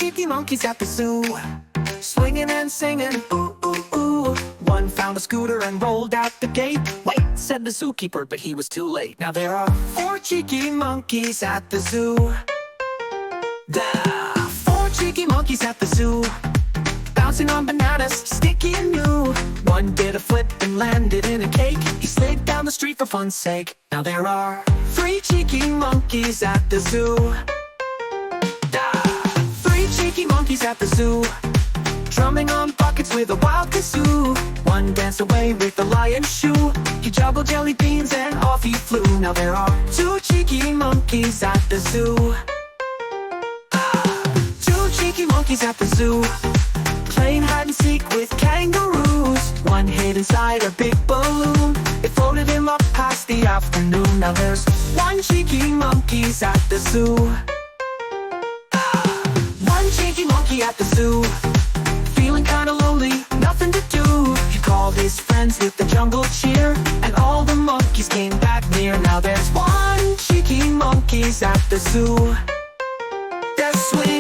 cheeky monkeys at the zoo, swinging and singing, ooh, ooh, ooh. One found a scooter and rolled out the gate. Wait, said the zookeeper, but he was too late. Now there are 4 cheeky monkeys at the zoo. The 4 cheeky monkeys at the zoo, bouncing on bananas, sticky and new. One did a flip and landed in a cake. He slid down the street for fun's sake. Now there are 3 cheeky monkeys at the zoo. 3 cheeky monkeys at the zoo, drumming on buckets with a wild kazoo. One danced away with the lion's shoe. He juggled jelly beans and off he flew. Now there are 2 cheeky monkeys at the zoo. 2 cheeky monkeys at the zoo, playing hide and seek with kangaroos. One hid inside a big balloon. It floated him up past the afternoon. Now there's 1 cheeky monkeys at the zoo. 1 cheeky monkey at the zoo, feeling kinda lonely, nothing to do. He called his friends with the jungle cheer, and all the monkeys came back near. Now there's 1 cheeky monkeys at the zoo. They're swinging